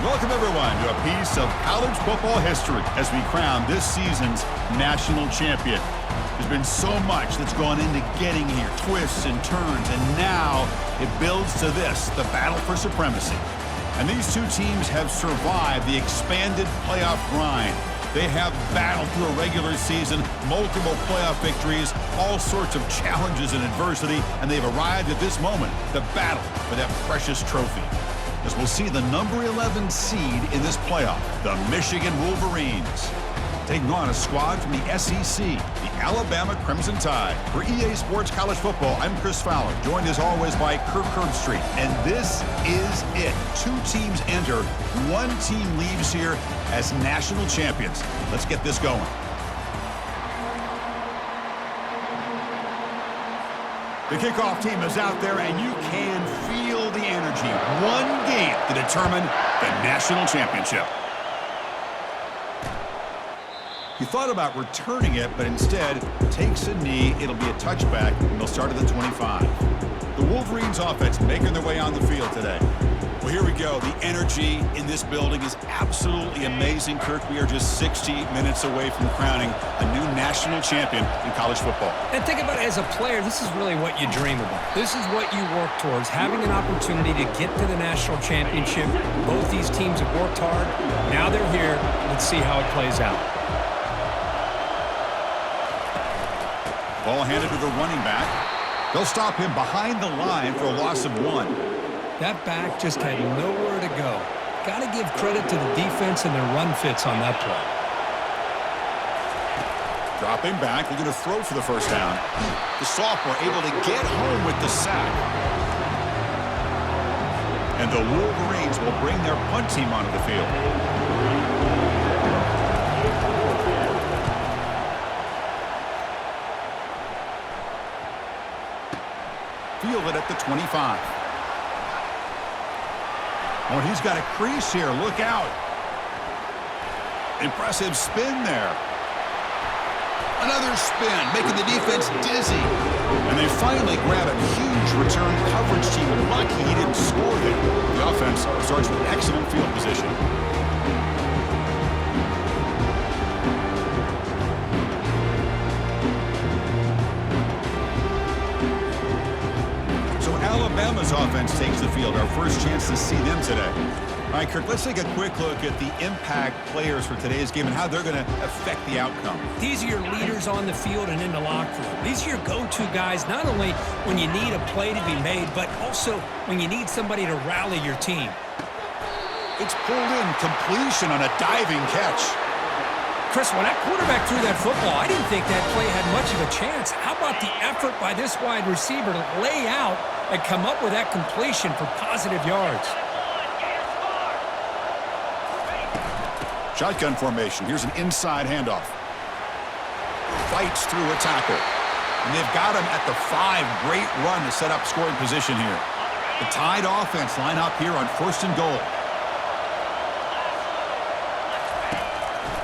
Welcome, everyone, to a piece of college football history as we crown this season's national champion. There's been so much that's gone into getting here, twists and turns, and now it builds to this, the battle for supremacy. And these two teams have survived the expanded playoff grind. They have battled through a regular season, multiple playoff victories, all sorts of challenges and adversity, and they've arrived at this moment, the battle for that precious trophy. As we'll see the number 11 seed in this playoff, the Michigan Wolverines, taking on a squad from the SEC, the Alabama Crimson Tide. For EA Sports College Football, I'm Chris Fowler, joined as always by Kirk Herbstreit. And this is it. Two teams enter, one team leaves here as national champions. Let's get this going. The kickoff team is out there, and you can feel the energy. One game to determine the national championship. He thought about returning it, but instead takes a knee. It'll be a touchback, and they'll start at the 25. The Wolverines offense making their way on the field today. Well, here we go. The energy in this building is absolutely amazing, Kirk. We are just 60 minutes away from crowning a new national champion in college football. And think about it, as a player, this is really what you dream about. This is what you work towards, having an opportunity to get to the national championship. Both these teams have worked hard. Now they're here. Let's see how it plays out. Ball handed to the running back. They'll stop him behind the line for a loss of 1. That back just had nowhere to go. Got to give credit to the defense and their run fits on that play. Dropping back, they're going to throw for the first down. The sophomore able to get home with the sack. And the Wolverines will bring their punt team onto the field. Fielded at the 25. Oh, he's got a crease here. Look out. Impressive spin there. Another spin, making the defense dizzy. And they finally grab a huge return coverage team. Lucky he didn't score there. The offense starts with excellent field position. Alabama's offense takes the field. Our first chance to see them today. All right, Kirk, let's take a quick look at the impact players for today's game and how they're going to affect the outcome. These are your leaders on the field and in the locker room. These are your go-to guys, not only when you need a play to be made, but also when you need somebody to rally your team. It's pulled in, completion on a diving catch. Chris, when that quarterback threw that football, I didn't think that play had much of a chance. How about the effort by this wide receiver to lay out and come up with that completion for positive yards? Shotgun formation. Here's an inside handoff. Fights through a tackle. And they've got him at the 5. Great run to set up scoring position here. The Tide offense line up here on 1st and goal.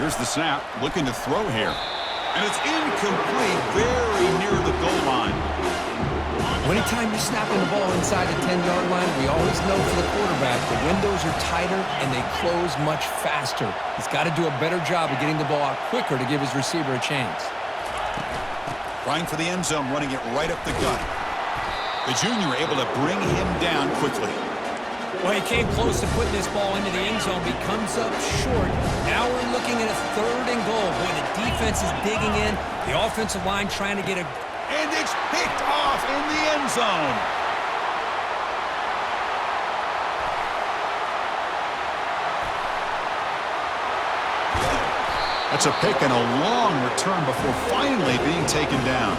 Here's the snap, looking to throw here. And it's incomplete, very near the goal line. Anytime you're snapping the ball inside the 10-yard line, we always know for the quarterback, the windows are tighter and they close much faster. He's got to do a better job of getting the ball out quicker to give his receiver a chance. Trying for the end zone, running it right up the gut. The junior able to bring him down quickly. Well, he came close to putting this ball into the end zone, but he comes up short. Now we're looking at a 3rd and goal. Boy, the defense is digging in. The offensive line trying to get a... And it's picked off in the end zone. That's a pick and a long return before finally being taken down.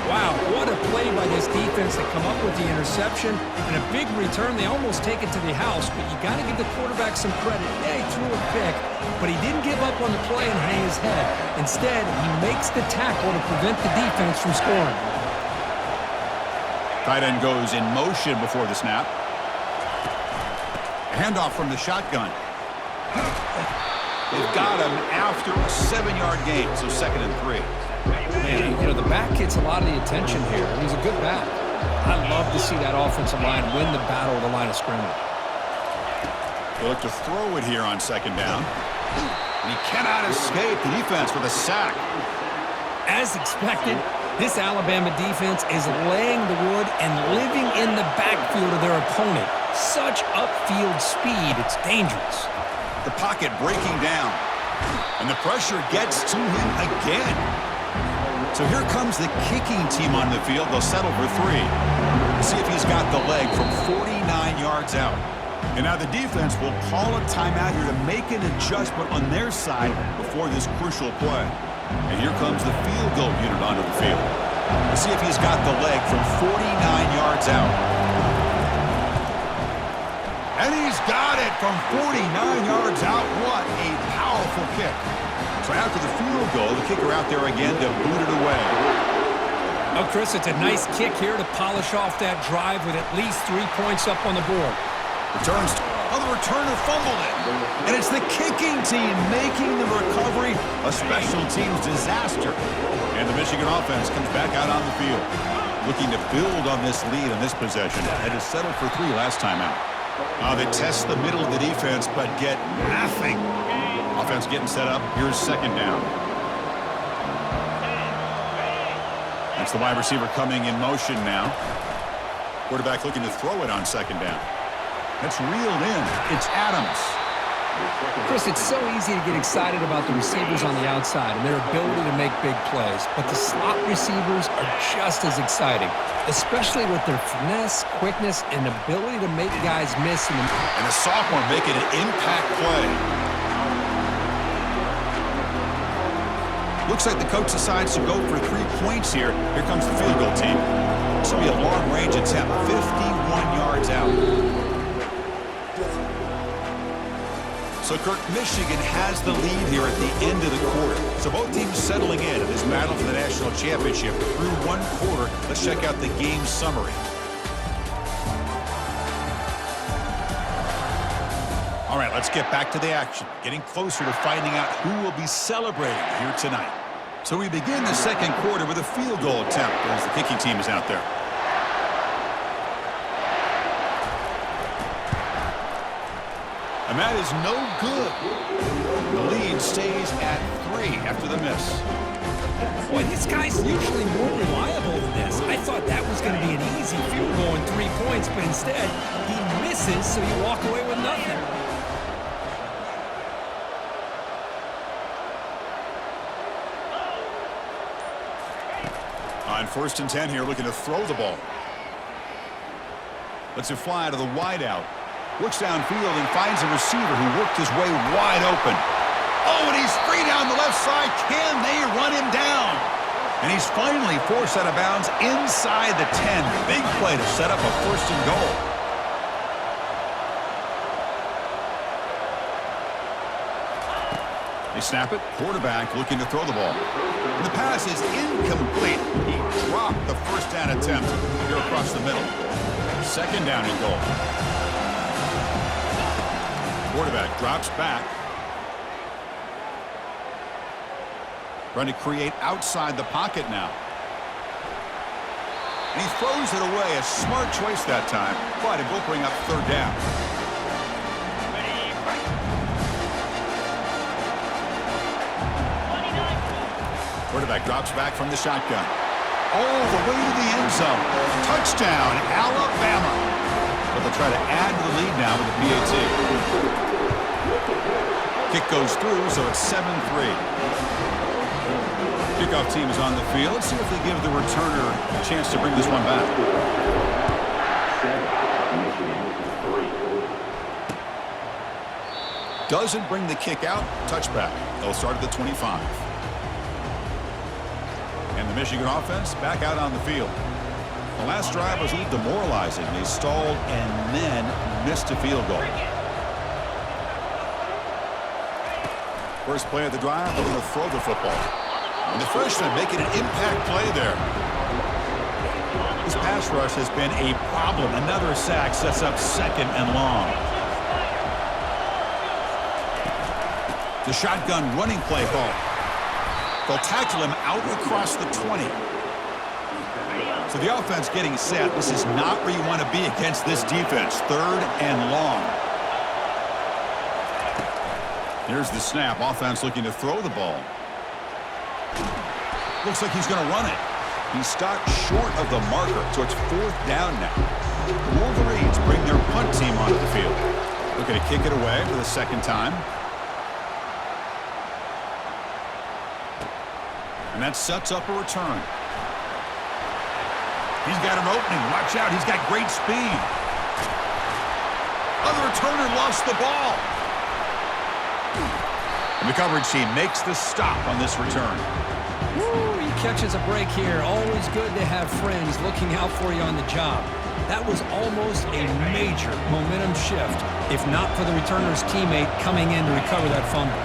Wow, what a play by this defense to come up with the interception and a big return. They almost take it to the house, but you got to give the quarterback some credit. Yeah, he threw a pick, but he didn't give up on the play and hang his head. Instead, he makes the tackle to prevent the defense from scoring. Tight end goes in motion before the snap. Handoff from the shotgun. They've got him after a 7-yard gain, so 2nd and 3. Man, you know, the back gets a lot of the attention here. He's a good back. I love to see that offensive line win the battle of the line of scrimmage. They'll look to throw it here on second down. And he cannot escape the defense with a sack. As expected, this Alabama defense is laying the wood and living in the backfield of their opponent. Such upfield speed, it's dangerous. The pocket breaking down. And the pressure gets to him again. So here comes the kicking team on the field. They'll settle for 3. See if he's got the leg from 49 yards out. And now the defense will call a timeout here to make an adjustment on their side before this crucial play. And here comes the field goal unit onto the field. Let's see if he's got the leg from 49 yards out. And he's got it from 49 yards out. What a powerful kick. So after the field goal, the kicker out there again to boot it away. Oh, Chris, it's a nice kick here to polish off that drive with at least 3 points up on the board. Returns. Oh, the returner fumbled it. And it's the kicking team making the recovery a special teams disaster. And the Michigan offense comes back out on the field, looking to build on this lead in this possession. It is settled for 3 last time out. They test the middle of the defense, but get nothing. Offense getting set up. Here's second down. That's the wide receiver coming in motion now. Quarterback looking to throw it on second down. That's reeled in. It's Adams. Chris, it's so easy to get excited about the receivers on the outside and their ability to make big plays, but the slot receivers are just as exciting, especially with their finesse, quickness, and ability to make guys miss. And a sophomore making an impact play. Looks like the coach decides to go for 3 points here. Here comes the field goal team. This will be a long-range attempt, 51 yards out. So, Kirk, Michigan has the lead here at the end of the quarter. So both teams settling in this battle for the national championship through 1 quarter. Let's check out the game summary. All right, let's get back to the action. Getting closer to finding out who will be celebrating here tonight. So we begin the second quarter with a field goal attempt as the kicking team is out there. And that is no good. The lead stays at 3 after the miss. Boy, this guy's usually more reliable than this. I thought that was going to be an easy field goal and 3 points, but instead, he misses, so you walk away with nothing. On 1st and 10 here, looking to throw the ball. Lets it fly to the wideout. Looks downfield and finds a receiver who worked his way wide open. Oh, and he's free down the left side. Can they run him down? And he's finally forced out of bounds inside the 10. Big play to set up a 1st and goal. They snap it. Quarterback looking to throw the ball. And the pass is incomplete. He dropped the 1st down attempt here across the middle. 2nd down and goal. Quarterback drops back. Trying to create outside the pocket now. And he throws it away. A smart choice that time, but it will bring up 3rd down. Quarterback drops back from the shotgun. All the way to the end zone. Touchdown, Alabama. But they'll try to add to the lead now with a PAT. Kick goes through, so it's 7-3. Kickoff team is on the field. Let's see if they give the returner a chance to bring this one back. Doesn't bring the kick out. Touchback. They'll start at the 25. And the Michigan offense back out on the field. The last drive was a little demoralizing. They stalled and then missed a field goal. First play of the drive, they're going to throw the football. And the freshman making an impact play there. This pass rush has been a problem. Another sack sets up 2nd and long. The shotgun running play call. They'll tackle him out across the 20. So the offense getting set. This is not where you want to be against this defense. 3rd and long. Here's the snap. Offense looking to throw the ball. Looks like he's going to run it. He's stopped short of the marker, so it's 4th down now. The Wolverines bring their punt team onto the field. Looking to kick it away for the 2nd time. And that sets up a return. He's got an opening. Watch out. He's got great speed. Other returner lost the ball. And the coverage team makes the stop on this return. Woo, he catches a break here. Always good to have friends looking out for you on the job. That was almost a major momentum shift, if not for the returner's teammate coming in to recover that fumble.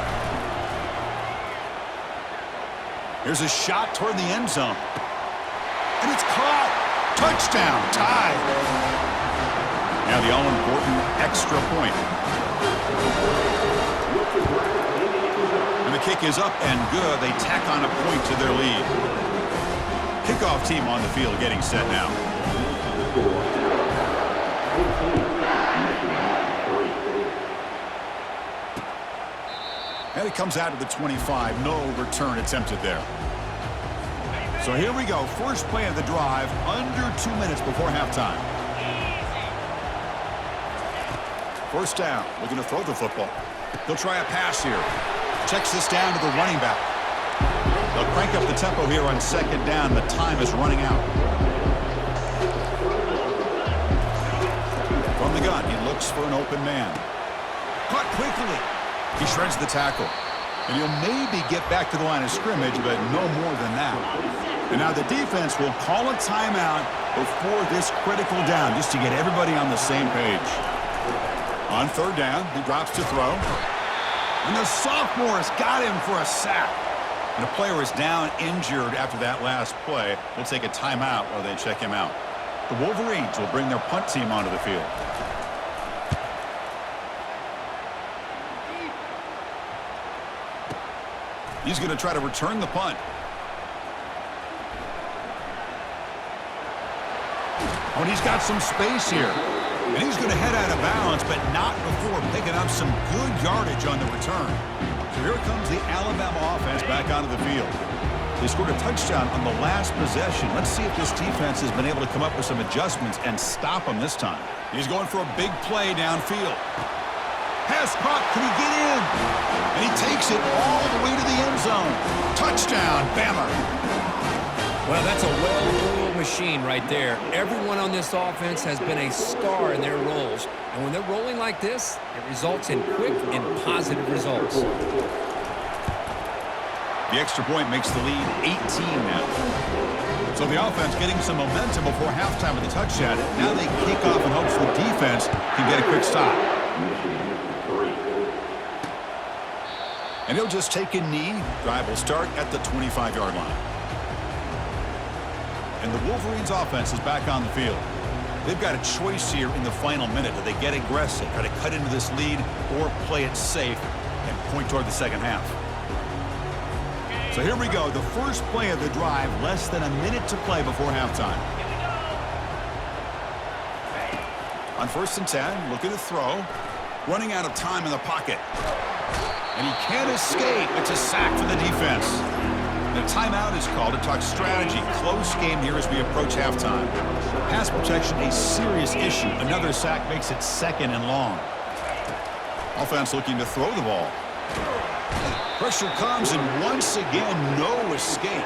Here's a shot toward the end zone. And it's caught. Touchdown. Tied. Now the all-important extra point. And the kick is up and good. They tack on a point to their lead. Kickoff team on the field getting set now. And it comes out to the 25. No return attempted there. So here we go. First play of the drive. Under 2 minutes before halftime. First down. Looking to throw the football. They'll try a pass here. Checks this down to the running back. They'll crank up the tempo here on 2nd down. The time is running out. From the gun, he looks for an open man. Caught quickly. He shreds the tackle. And he'll maybe get back to the line of scrimmage, but no more than that. And now the defense will call a timeout before this critical down, just to get everybody on the same page. On 3rd down, he drops to throw. And the sophomore has got him for a sack. And a player is down injured after that last play. We'll take a timeout while they check him out. The Wolverines will bring their punt team onto the field. He's going to try to return the punt. Oh, and he's got some space here. And he's going to head out of bounds, but not before picking up some good yardage on the return. So here comes the Alabama offense back onto the field. They scored a touchdown on the last possession. Let's see if this defense has been able to come up with some adjustments and stop them this time. He's going for a big play downfield. Pass caught. Can he get in? And he takes it all the way to the end zone. Touchdown, Bama. Well, that's a well-oiled machine right there. Everyone on this offense has been a star in their roles. And when they're rolling like this, it results in quick and positive results. The extra point makes the lead 18 now. So the offense getting some momentum before halftime with a touchdown. Now they kick off in hopes the defense can get a quick stop. And he'll just take a knee. Drive will start at the 25-yard line. And the Wolverines offense is back on the field. They've got a choice here in the final minute. Do they get aggressive, try to cut into this lead, or play it safe and point toward the second half? So here we go. The first play of the drive, less than a minute to play before halftime. On 1st and 10, looking to throw. Running out of time in the pocket. And he can't escape. It's a sack for the defense. The timeout is called to talk strategy. Close game here as we approach halftime. Pass protection, a serious issue. Another sack makes it 2nd and long. Offense looking to throw the ball. Pressure comes, and once again, no escape.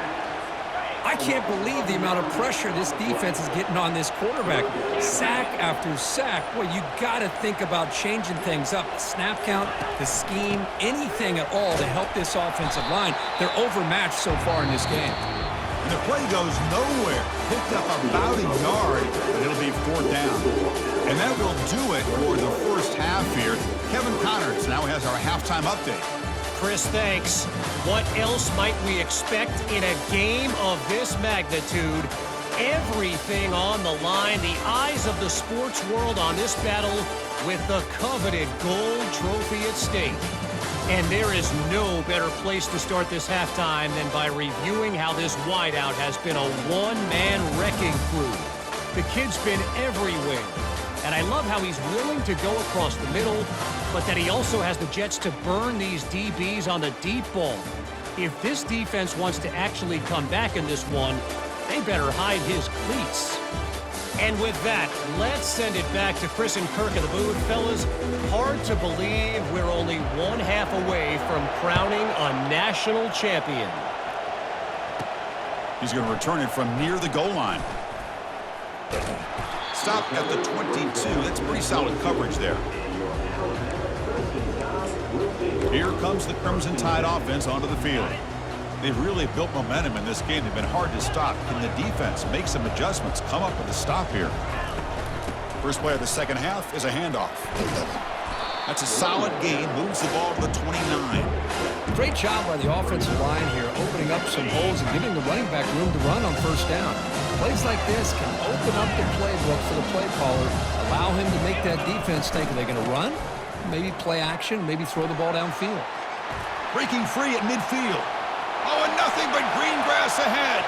I can't believe the amount of pressure this defense is getting on this quarterback. Sack after sack. Boy, you got to think about changing things up. The snap count, the scheme, anything at all to help this offensive line. They're overmatched so far in this game. And the play goes nowhere. Picked up about a yard, but it'll be 4th down. And that will do it for the first half here. Kevin Connors now has our halftime update. Chris, thanks. What else might we expect in a game of this magnitude? Everything on the line. The eyes of the sports world on this battle with the coveted gold trophy at stake. And there is no better place to start this halftime than by reviewing how this wideout has been a one-man wrecking crew. The kid's been everywhere. And I love how he's willing to go across the middle, but that he also has the Jets to burn these DBs on the deep ball. If this defense wants to actually come back in this one, they better hide his cleats. And with that, let's send it back to Chris and Kirk in the booth. Fellas, hard to believe we're only one half away from crowning a national champion. He's going to return it from near the goal line. Stop at the 22. That's pretty solid coverage there. Here comes the Crimson Tide offense onto the field. They've really built momentum in this game. They've been hard to stop. Can the defense make some adjustments, come up with a stop here? First play of the second half is a handoff. That's a solid gain. Moves the ball to the 29. Great job by the offensive line here, opening up some holes and giving the running back room to run on first down. Plays like this can open up the playbook for the play caller, allow him to make that defense think, are they going to run? Maybe play action, maybe throw the ball downfield. Breaking free at midfield. Oh, and nothing but green grass ahead.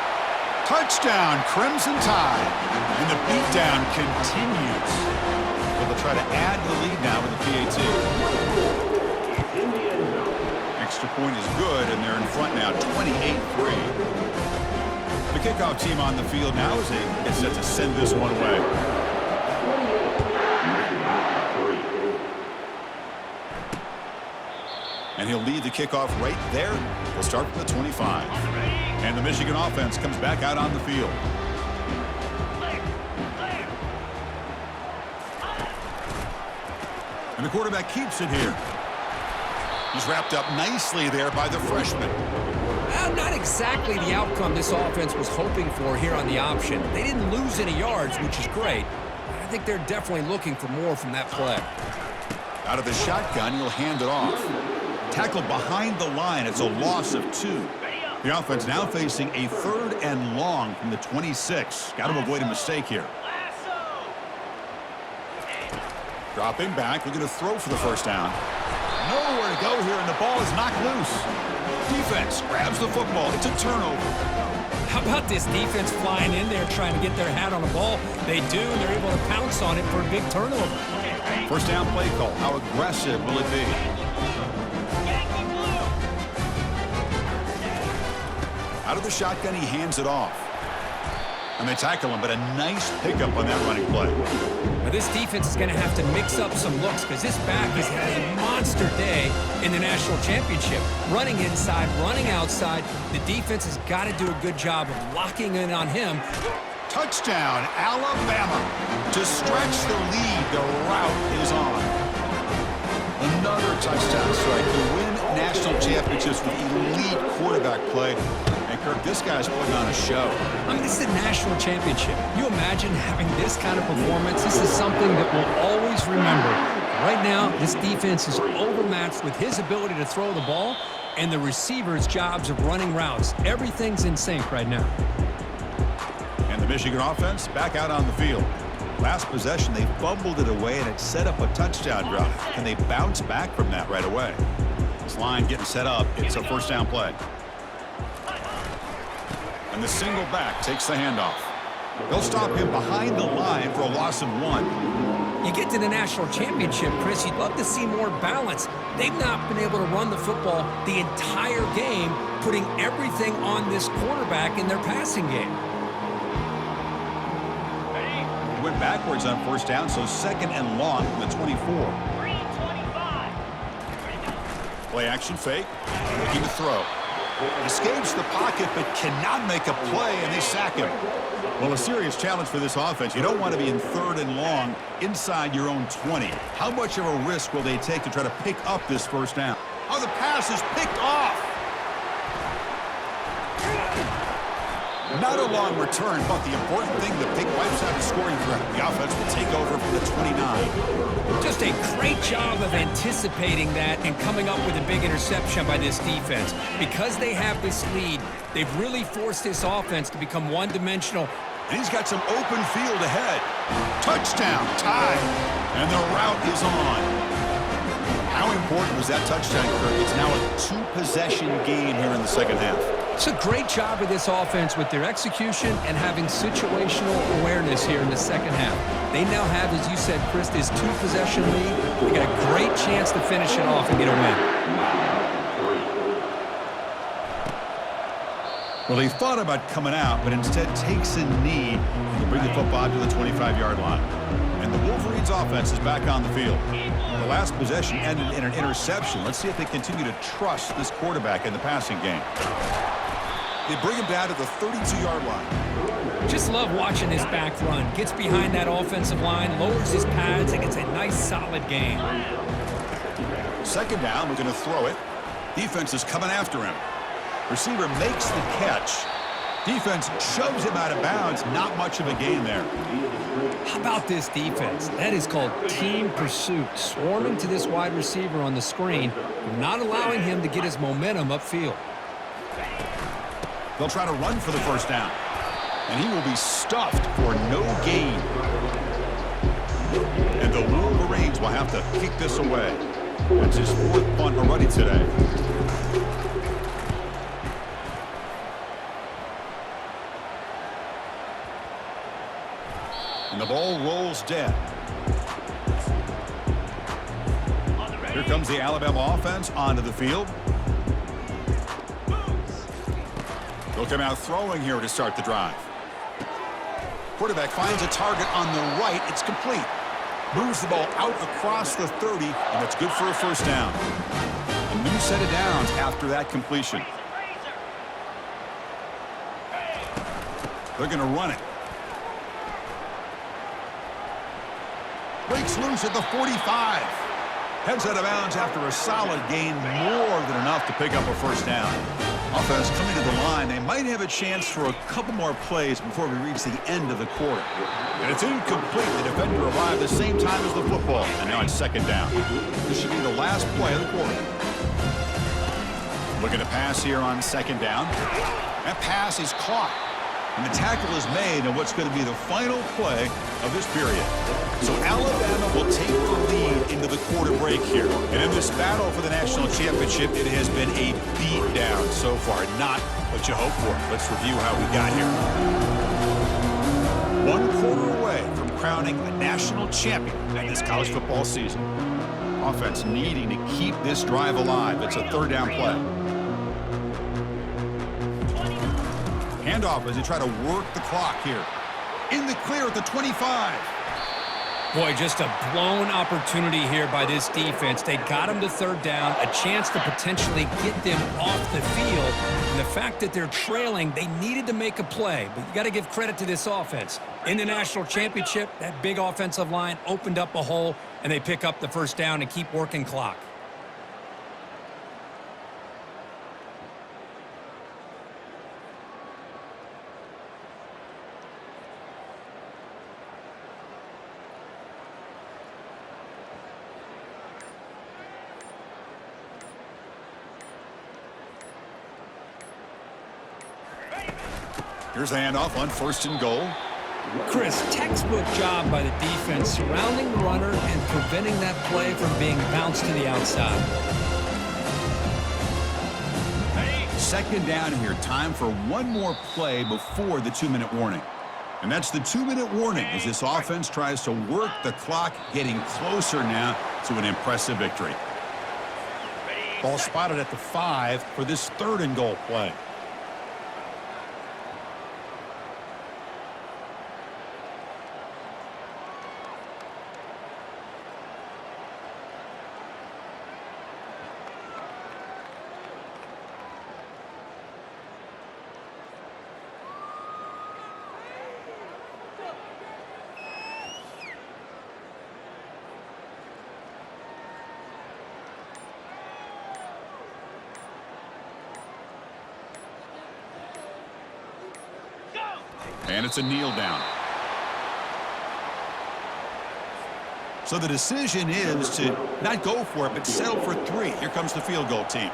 Touchdown, Crimson Tide. And the beatdown continues. So they'll try to add the lead now with the PAT. Extra point is good, and they're in front now, 28-3. The kickoff team on the field now as they get set to send this one away. And he'll lead the kickoff right there. We'll start from the 25. And the Michigan offense comes back out on the field. And the quarterback keeps it here. He's wrapped up nicely there by the freshman. Well, not exactly the outcome this offense was hoping for here on the option. They didn't lose any yards, which is great. I think they're definitely looking for more from that play. Out of the shotgun, he'll hand it off. Tackled behind the line. It's a loss of 2. The offense now facing a 3rd and long from the 26. Got to avoid a mistake here. Dropping back, looking to throw for the first down. Nowhere to go here, and the ball is knocked loose. Defense grabs the football. It's a turnover. How about this defense flying in there trying to get their hat on the ball? They do, and they're able to pounce on it for a big turnover. First down play call. How aggressive will it be? Out of the shotgun, he hands it off. And they tackle him, but a nice pickup on that running play. Now this defense is going to have to mix up some looks because this back has had a monster day in the national championship. Running inside, running outside. The defense has got to do a good job of locking in on him. Touchdown, Alabama. To stretch the lead, the route is on. Another touchdown strike to win national championships with elite quarterback play. And Kirk, this guy's putting on a show. I mean, this is a national championship. You imagine having this kind of performance? This is something that we'll always remember. Right now, this defense is overmatched with his ability to throw the ball and the receivers' jobs of running routes. Everything's in sync right now. And the Michigan offense back out on the field. Last possession, they fumbled it away, and it set up a touchdown drive. Can they bounce back from that right away? This line getting set up. It's a first down play. And the single back takes the handoff. They'll stop him behind the line for a loss of 1. You get to the national championship, Chris, you'd love to see more balance. They've not been able to run the football the entire game, putting everything on this quarterback in their passing game. He went backwards on first down, so 2nd and long from the 24. Play action fake, looking to throw. Escapes the pocket, but cannot make a play, and they sack him. Well, a serious challenge for this offense. You don't want to be in 3rd and long inside your own 20. How much of a risk will they take to try to pick up this first down? Oh, the pass is picked off. Not a long return, but the important thing, the Pink wipes out the scoring threat. The offense will take over from the 29. Just a great job of anticipating that and coming up with a big interception by this defense. Because they have this lead, they've really forced this offense to become one-dimensional. And he's got some open field ahead. Touchdown, Tide. And the route is on. How important was that touchdown, Kirk? It's now a 2-possession game here in the second half. It's a great job of this offense with their execution and having situational awareness here in the second half. They now have, as you said, Chris, this 2-possession lead. They got a great chance to finish it off and get a win. Well, he thought about coming out, but instead takes a knee to bring the football to the 25-yard line. And the Wolverines' offense is back on the field. The last possession ended in an interception. Let's see if they continue to trust this quarterback in the passing game. They bring him down to the 32-yard line. Just love watching this back run. Gets behind that offensive line, lowers his pads, and gets a nice, solid gain. Second down, we're going to throw it. Defense is coming after him. Receiver makes the catch. Defense shoves him out of bounds. Not much of a gain there. How about this defense? That is called team pursuit. Swarming to this wide receiver on the screen, not allowing him to get his momentum upfield. They'll try to run for the first down. And he will be stuffed for no gain. And the Wolverines will have to kick this away. That's his 4th punt already today. And the ball rolls dead. Here comes the Alabama offense onto the field. They'll come out throwing here to start the drive. Quarterback finds a target on the right. It's complete. Moves the ball out across the 30, and it's good for a first down. A new set of downs after that completion. They're going to run it. Breaks loose at the 45. Heads out of bounds after a solid gain, more than enough to pick up a first down. Offense coming to the line. They might have a chance for a couple more plays before we reach the end of the quarter. And it's incomplete. The defender arrived at the same time as the football. And now it's second down. This should be the last play of the quarter. Looking to pass here on second down. That pass is caught. And the tackle is made on what's going to be the final play of this period. So Alabama will take the lead into the quarter break here. And in this battle for the national championship, it has been a beatdown so far. Not what you hope for. Let's review how we got here. 1 quarter away from crowning a national champion in this college football season. Offense needing to keep this drive alive. It's a 3rd down play. Handoff as they try to work the clock here. In the clear at the 25. Boy, just a blown opportunity here by this defense. They got him to 3rd down, a chance to potentially get them off the field. And the fact that they're trailing, they needed to make a play. But you got to give credit to this offense. In the national championship, that big offensive line opened up a hole, and they pick up the first down and keep working clock. Here's the handoff on 1st and goal. Chris, textbook job by the defense surrounding the runner and preventing that play from being bounced to the outside. Second down here. Time for one more play before the 2-minute warning. And that's the 2-minute warning as this offense tries to work the clock, getting closer now to an impressive victory. Ball spotted at the 5 for this 3rd and goal play. And it's a kneel down. So the decision is to not go for it, but settle for 3. Here comes the field goal team.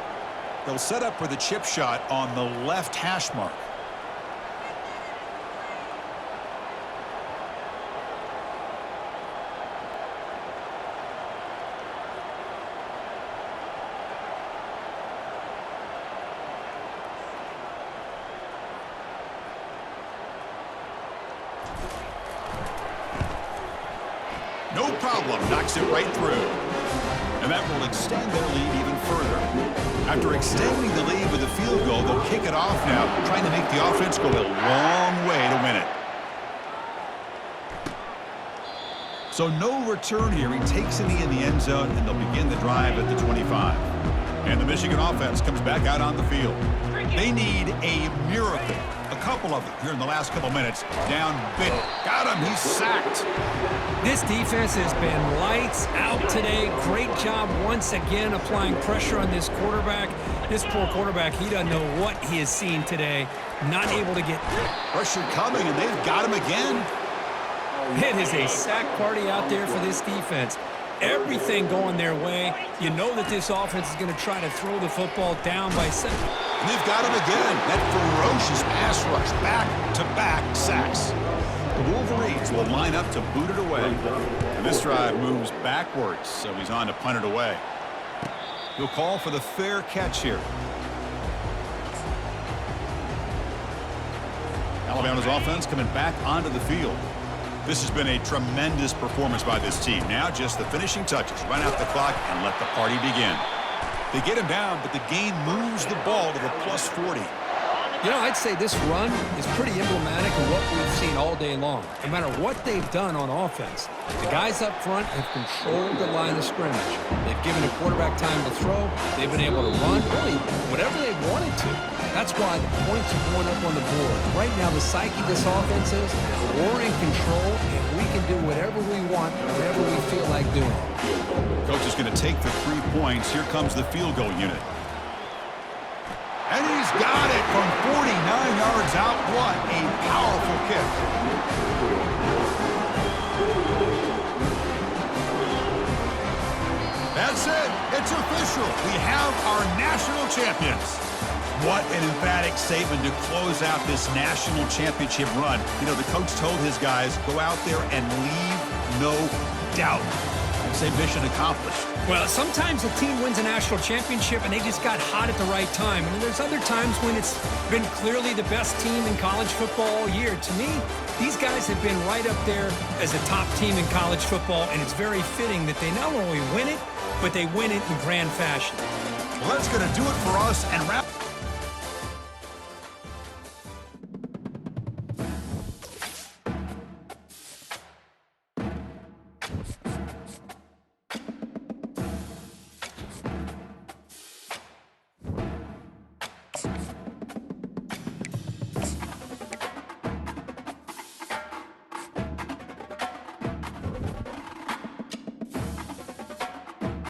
They'll set up for the chip shot on the left hash mark. No problem. Knocks it right through. And that will extend their lead even further. After extending the lead with a field goal, they'll kick it off now, trying to make the offense go a long way to win it. So no return here. He takes it in the end zone, and they'll begin the drive at the 25. And the Michigan offense comes back out on the field. They need a miracle. A couple of them here in the last couple minutes. Down big. Got him. He's sacked. This defense has been lights out today. Great job once again applying pressure on this quarterback. This poor quarterback, he doesn't know what he has seen today. Not able to get pressure coming, and they've got him again. It is a sack party out there for this defense. Everything going their way. You know that this offense is going to try to throw the football down by 7. And they've got him again. That ferocious pass rush. Back-to-back sacks. The Wolverines will line up to boot it away. And this drive moves backwards, so he's on to punt it away. He'll call for the fair catch here. Alabama's offense coming back onto the field. This has been a tremendous performance by this team. Now just the finishing touches. Run out the clock and let the party begin. They get him down, but the gain moves the ball to the plus 40. You know, I'd say this run is pretty emblematic of what we've seen all day long. No matter what they've done on offense, the guys up front have controlled the line of scrimmage. They've given the quarterback time to throw. They've been able to run, really, whatever they wanted to. That's why the points are going up on the board. Right now, the psyche of this offense is we're in control, and we can do whatever we want, whatever we feel like doing. Coach is going to take the 3 points. Here comes the field goal unit. And he's got it from 49 yards out. What a powerful kick. That's it. It's official. We have our national champions. What an emphatic statement to close out this national championship run. You know, the coach told his guys, go out there and leave no doubt. I'd say mission accomplished. Well, sometimes a team wins a national championship and they just got hot at the right time. And there's other times when it's been clearly the best team in college football all year. To me, these guys have been right up there as a top team in college football, and it's very fitting that they not only win it, but they win it in grand fashion. Well, that's going to do it for us and wrap